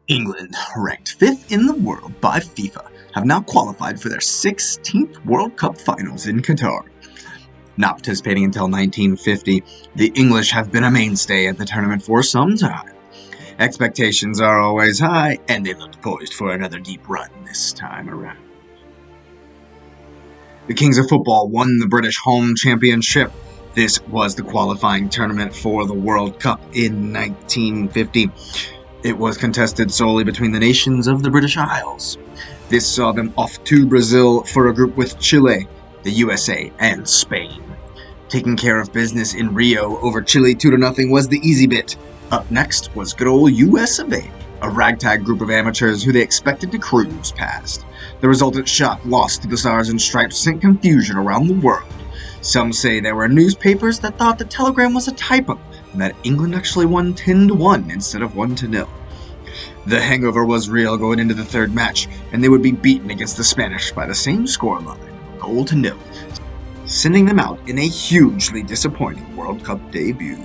England, ranked 5th in the world by FIFA, have now qualified for their 16th World Cup finals in Qatar. Not participating until 1950, the English have been a mainstay at the tournament for some time. Expectations are always high, and they look poised for another deep run this time around. The Kings of Football won the British Home Championship. This was the qualifying tournament for the World Cup in 1950. It was contested solely between the nations of the British Isles. This saw them off to Brazil for a group with Chile, the USA, and Spain. Taking care of business in Rio over Chile 2-0 was the easy bit. Up next was good old US of A, a ragtag group of amateurs who they expected to cruise past. The resultant shot lost to the Stars and Stripes sent confusion around the world. Some say there were newspapers that thought the telegram was a typo, and that England actually won 10-1 instead of 1-0. The hangover was real going into the third match, and they would be beaten against the Spanish by the same scoreline, 0-0, sending them out in a hugely disappointing World Cup debut.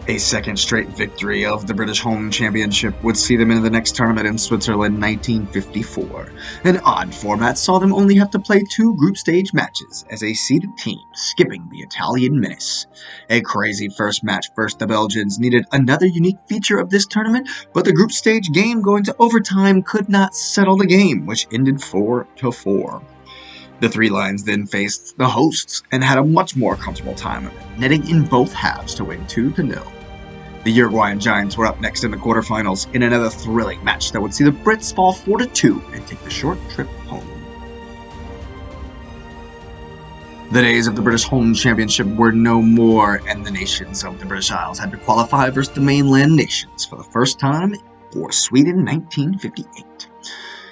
A second straight victory of the British Home Championship would see them into the next tournament in Switzerland in 1954. An odd format saw them only have to play 2 group stage matches as a seeded team, skipping the Italian menace. A crazy first match first the Belgians needed another unique feature of this tournament, but the group stage game going to overtime could not settle the game, which ended 4-4. The Three Lions then faced the hosts and had a much more comfortable time of it, netting in both halves to win 2-0. The Uruguayan Giants were up next in the quarterfinals in another thrilling match that would see the Brits fall 4-2 and take the short trip home. The days of the British Home Championship were no more, and the nations of the British Isles had to qualify versus the mainland nations for the first time for Sweden 1958.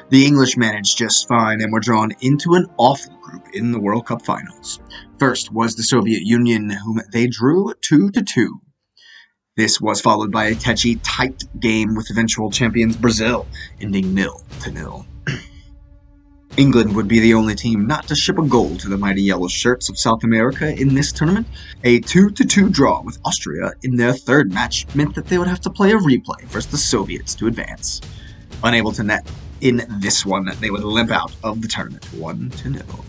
The English managed just fine and were drawn into an awful group in the World Cup finals. First was the Soviet Union, whom they drew 2-2. This was followed by a catchy, tight game with eventual champions Brazil, ending 0-0. England would be the only team not to ship a goal to the mighty Yellow Shirts of South America in this tournament. A 2-2 draw with Austria in their third match meant that they would have to play a replay versus the Soviets to advance. Unable to net in this one, they would limp out of the tournament 1-0.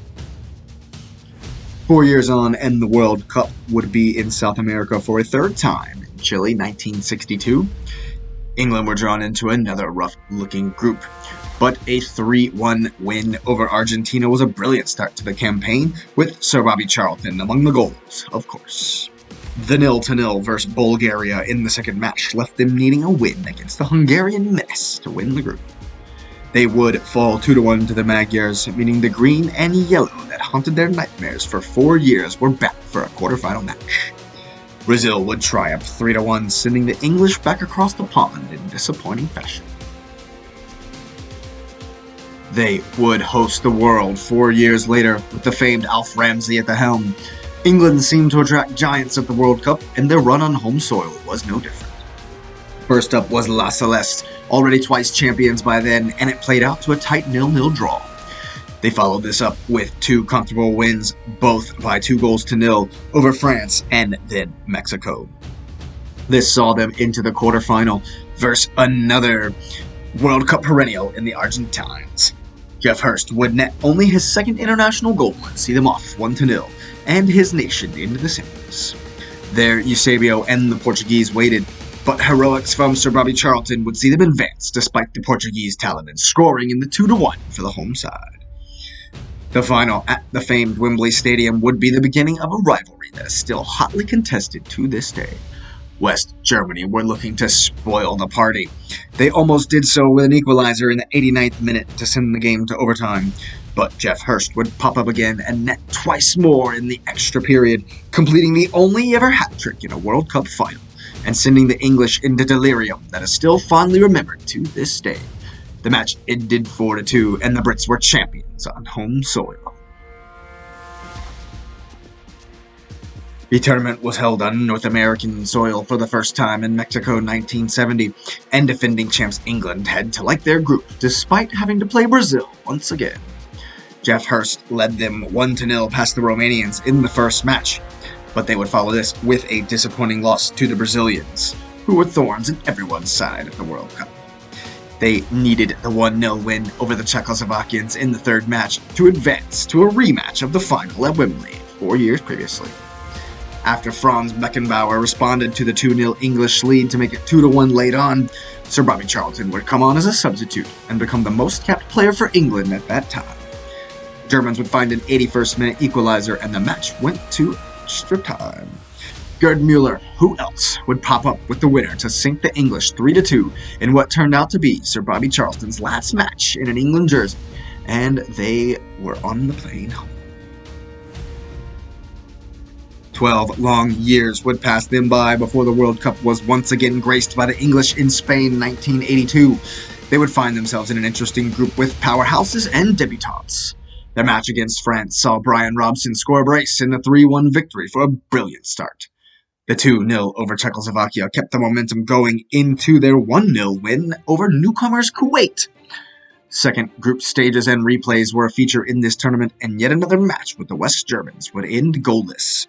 4 years on, and the World Cup would be in South America for a third time. In Chile, 1962. England were drawn into another rough-looking group, but a 3-1 win over Argentina was a brilliant start to the campaign, with Sir Bobby Charlton among the goals, of course. The 0-0 versus Bulgaria in the second match left them needing a win against the Hungarian menace to win the group. They would fall 2-1 to the Magyars, meaning the green and yellow that haunted their nightmares for 4 years were back for a quarterfinal match. Brazil would triumph 3-1, sending the English back across the pond in disappointing fashion. They would host the world 4 years later, with the famed Alf Ramsey at the helm. England seemed to attract giants at the World Cup, and their run on home soil was no different. First up was La Celeste, already twice champions by then, and it played out to a tight 0-0 draw. They followed this up with 2 comfortable wins, both by 2-0 over France and then Mexico. This saw them into the quarterfinal versus another World Cup perennial in the Argentines. Jeff Hurst would net only his second international goal and see them off 1-0, and his nation into the semis. There, Eusebio and the Portuguese waited, but heroics from Sir Bobby Charlton would see them advance despite the Portuguese talent scoring in the 2-1 for the home side. The final at the famed Wembley Stadium would be the beginning of a rivalry that is still hotly contested to this day. West Germany were looking to spoil the party. They almost did so with an equalizer in the 89th minute to send the game to overtime, but Jeff Hurst would pop up again and net twice more in the extra period, completing the only ever hat trick in a World Cup final, and sending the English into delirium that is still fondly remembered to this day. The match ended 4-2, and the Brits were champions on home soil. The tournament was held on North American soil for the first time in Mexico 1970, and defending champs England had to like their group, despite having to play Brazil once again. Jeff Hurst led them 1-0 past the Romanians in the first match, but they would follow this with a disappointing loss to the Brazilians. who were thorns in everyone's side of the World Cup. They needed the 1-0 win over the Czechoslovakians in the third match to advance to a rematch of the final at Wembley 4 years previously. After Franz Beckenbauer responded to the 2-0 English lead to make it 2-1 late on, Sir Bobby Charlton would come on as a substitute and become the most capped player for England at that time. The Germans would find an 81st minute equalizer and the match went to extra time. Gerd Müller, who else, would pop up with the winner to sink the English 3-2 in what turned out to be Sir Bobby Charlton's last match in an England jersey, and they were on the plane home. 12 long years would pass them by before the World Cup was once again graced by the English in Spain in 1982. They would find themselves in an interesting group with powerhouses and debutantes. Their match against France saw Brian Robson score a brace in the 3-1 victory for a brilliant start. The 2-0 over Czechoslovakia kept the momentum going into their 1-0 win over newcomers Kuwait. Second group stages and replays were a feature in this tournament, and yet another match with the West Germans would end goalless.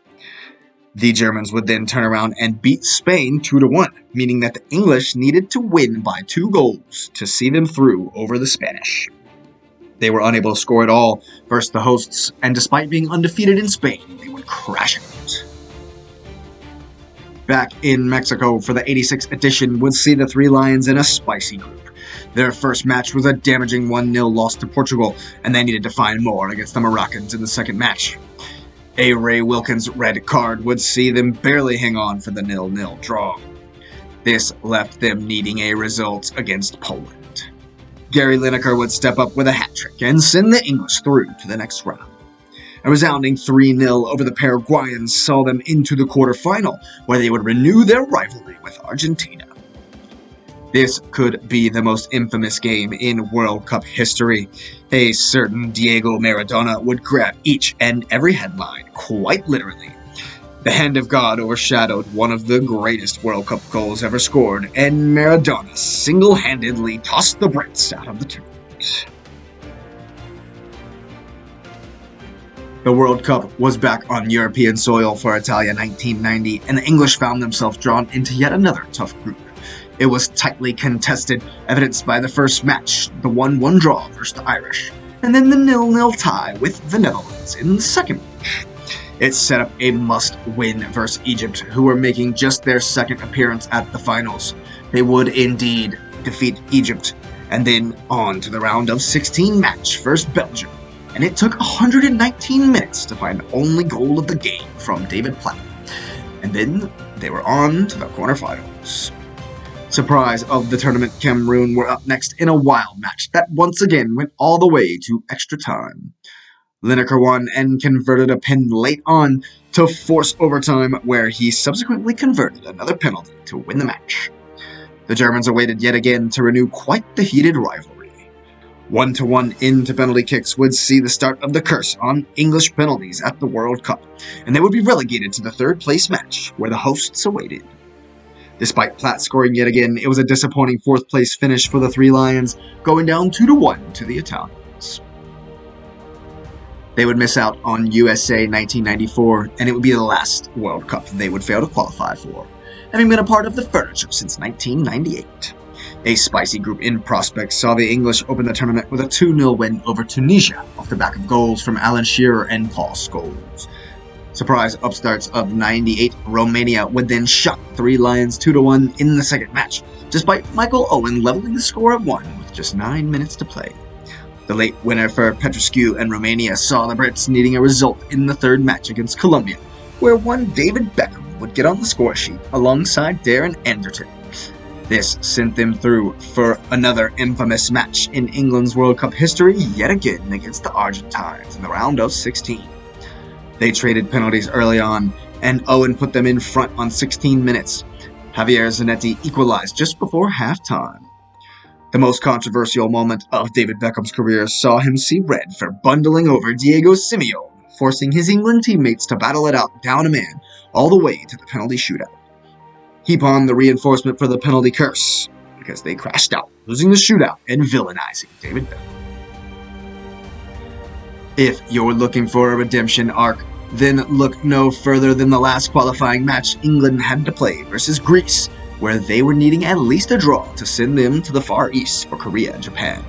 The Germans would then turn around and beat Spain 2-1, meaning that the English needed to win by 2 goals to see them through over the Spanish. They were unable to score at all versus the hosts, and despite being undefeated in Spain, they would crash out. Back in Mexico for the 86th edition would see the Three Lions in a spicy group. Their first match was a damaging 1-0 loss to Portugal, and they needed to find more against the Moroccans in the second match. A Ray Wilkins red card would see them barely hang on for the 0-0 draw. This left them needing a result against Poland. Gary Lineker would step up with a hat-trick and send the English through to the next round. A resounding 3-0 over the Paraguayans saw them into the quarterfinal, where they would renew their rivalry with Argentina. This could be the most infamous game in World Cup history. A certain Diego Maradona would grab each and every headline, quite literally. The hand of God overshadowed one of the greatest World Cup goals ever scored, and Maradona single-handedly tossed the Brits out of the tournament. The World Cup was back on European soil for Italia 1990, and the English found themselves drawn into yet another tough group. It was tightly contested, evidenced by the first match, the 1-1 draw versus the Irish, and then the 0-0 tie with the Netherlands in the second match. It set up a must-win versus Egypt, who were making just their second appearance at the finals. They would indeed defeat Egypt, and then on to the round of 16 match versus Belgium, and it took 119 minutes to find the only goal of the game from David Platt. And then they were on to the quarterfinals. Surprise of the tournament, Cameroon were up next in a wild match that once again went all the way to extra time. Lineker won and converted a pen late on to force overtime, where he subsequently converted another penalty to win the match. The Germans awaited yet again to renew quite the heated rivalry. 1-1 into penalty kicks would see the start of the curse on English penalties at the World Cup, and they would be relegated to the third place match, where the hosts awaited. Despite Platt scoring yet again, it was a disappointing fourth place finish for the Three Lions, going down 2-1 to the Italians. They would miss out on USA 1994, and it would be the last World Cup they would fail to qualify for, having been a part of the furniture since 1998. A spicy group in prospect saw the English open the tournament with a 2-0 win over Tunisia off the back of goals from Alan Shearer and Paul Scholes. Surprise upstarts of 98, Romania would then shock Three Lions 2-1 in the second match, despite Michael Owen leveling the score at 1 with just 9 minutes to play. The late winner for Petrescu and Romania saw the Brits needing a result in the third match against Colombia, where one David Beckham would get on the score sheet alongside Darren Anderton. This sent them through for another infamous match in England's World Cup history yet again against the Argentines in the round of 16. They traded penalties early on, and Owen put them in front on 16 minutes. Javier Zanetti equalized just before halftime. The most controversial moment of David Beckham's career saw him see red for bundling over Diego Simeone, forcing his England teammates to battle it out down a man all the way to the penalty shootout. Heap on the reinforcement for the penalty curse, because they crashed out, losing the shootout and villainizing David Beckham. If you're looking for a redemption arc, then look no further than the last qualifying match England had to play versus Greece where they were needing at least a draw to send them to the Far East for Korea and Japan.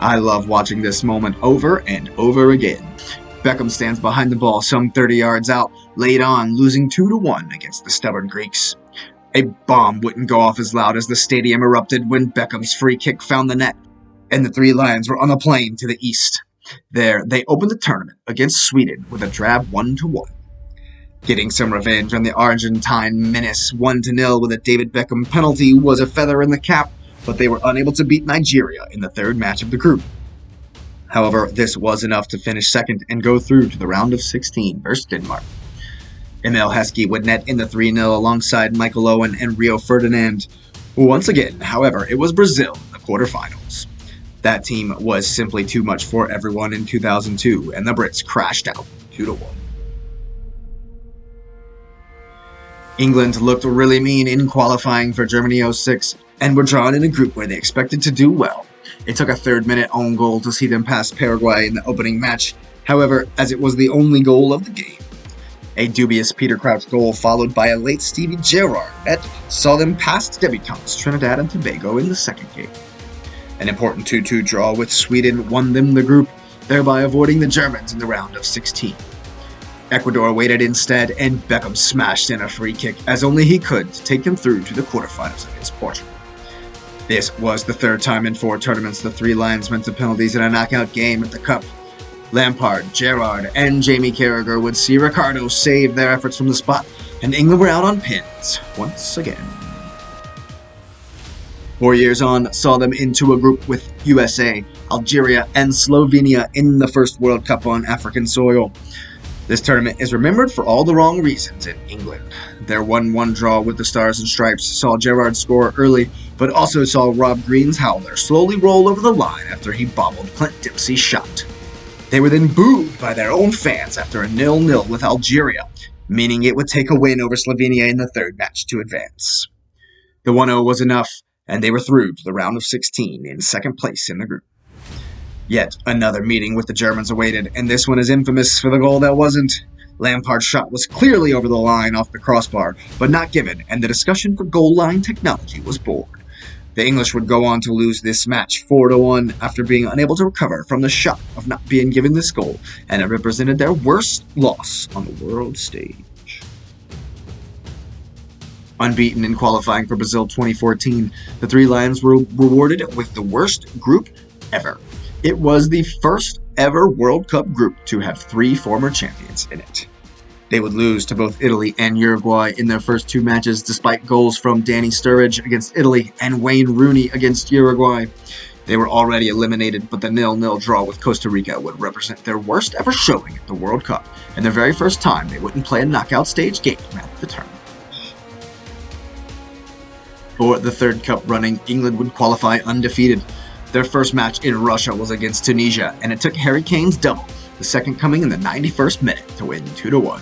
I love watching this moment over and over again. Beckham stands behind the ball some 30 yards out, late on, losing 2-1 against the stubborn Greeks. A bomb wouldn't go off as loud as the stadium erupted when Beckham's free kick found the net, and the Three Lions were on the plane to the east. There, they opened the tournament against Sweden with a drab 1-1. Getting some revenge on the Argentine menace 1-0 with a David Beckham penalty was a feather in the cap, but they were unable to beat Nigeria in the third match of the group. However, this was enough to finish second and go through to the round of 16 versus Denmark. Emil Heskey would net in the 3-0 alongside Michael Owen and Rio Ferdinand. Once again, however, it was Brazil in the quarterfinals. That team was simply too much for everyone in 2002, and the Brits crashed out 2-1. England looked really mean in qualifying for Germany 06 and were drawn in a group where they expected to do well. It took a third-minute own goal to see them pass Paraguay in the opening match, however, as it was the only goal of the game. A dubious Peter Crouch goal followed by a late Stevie Gerrard net saw them past debutants Trinidad and Tobago in the second game. An important 2-2 draw with Sweden won them the group, thereby avoiding the Germans in the round of 16. Ecuador waited instead, and Beckham smashed in a free kick as only he could to take them through to the quarterfinals against Portugal. This was the third time in 4 tournaments the Three Lions went to penalties in a knockout game at the Cup. Lampard, Gerrard, and Jamie Carragher would see Ricardo save their efforts from the spot, and England were out on pins once again. 4 years on saw them into a group with USA, Algeria, and Slovenia in the first World Cup on African soil. This tournament is remembered for all the wrong reasons in England. Their 1-1 draw with the Stars and Stripes saw Gerrard score early, but also saw Rob Green's howler slowly roll over the line after he bobbled Clint Dempsey's shot. They were then booed by their own fans after a 0-0 with Algeria, meaning it would take a win over Slovenia in the third match to advance. The 1-0 was enough, and they were through to the round of 16 in second place in the group. Yet another meeting with the Germans awaited, and this one is infamous for the goal that wasn't. Lampard's shot was clearly over the line off the crossbar, but not given, and the discussion for goal line technology was born. The English would go on to lose this match 4-1 after being unable to recover from the shock of not being given this goal, and it represented their worst loss on the world stage. Unbeaten in qualifying for Brazil 2014, the Three Lions were rewarded with the worst group ever. It was the first ever World Cup group to have 3 former champions in it. They would lose to both Italy and Uruguay in their first 2 matches despite goals from Danny Sturridge against Italy and Wayne Rooney against Uruguay. They were already eliminated, but the 0-0 draw with Costa Rica would represent their worst ever showing at the World Cup and their very first time they wouldn't play a knockout stage game at the tournament. For the third cup running, England would qualify undefeated. Their first match in Russia was against Tunisia, and it took Harry Kane's double, the second coming in the 91st minute, to win 2-1.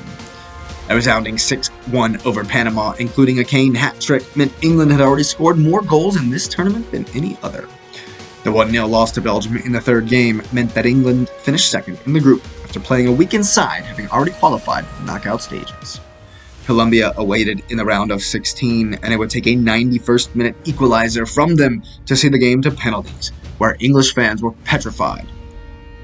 A resounding 6-1 over Panama, including a Kane hat-trick, meant England had already scored more goals in this tournament than any other. The 1-0 loss to Belgium in the third game meant that England finished second in the group after playing a weakened side having already qualified for the knockout stages. Colombia awaited in the round of 16, and it would take a 91st minute equalizer from them to see the game to penalties, where English fans were petrified.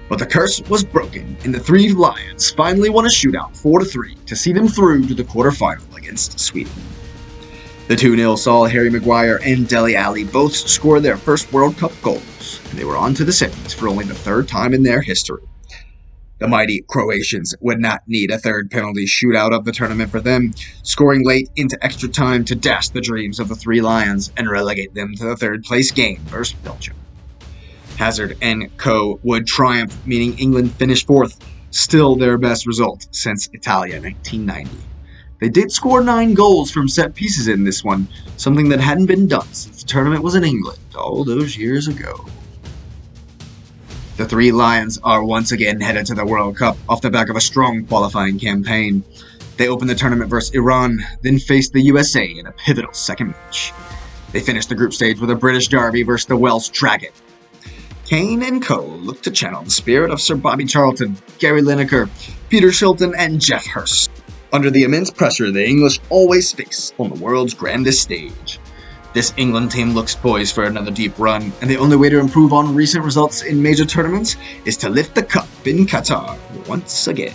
But the curse was broken, and the Three Lions finally won a shootout 4-3 to see them through to the quarterfinal against Sweden. The 2-0 saw Harry Maguire and Dele Alli both score their first World Cup goals, and they were on to the semis for only the third time in their history. The mighty Croatians would not need a third penalty shootout of the tournament for them, scoring late into extra time to dash the dreams of the Three Lions and relegate them to the third place game versus Belgium. Hazard and co. would triumph, meaning England finished 4th, still their best result since Italia 1990. They did score 9 goals from set pieces in this one, something that hadn't been done since the tournament was in England all those years ago. The Three Lions are once again headed to the World Cup off the back of a strong qualifying campaign. They opened the tournament versus Iran, then faced the USA in a pivotal second match. They finished the group stage with a British derby versus the Welsh Dragon. Kane and co. looked to channel the spirit of Sir Bobby Charlton, Gary Lineker, Peter Shilton, and Geoff Hurst under the immense pressure the English always face on the world's grandest stage. This England team looks poised for another deep run, and the only way to improve on recent results in major tournaments is to lift the cup in Qatar once again.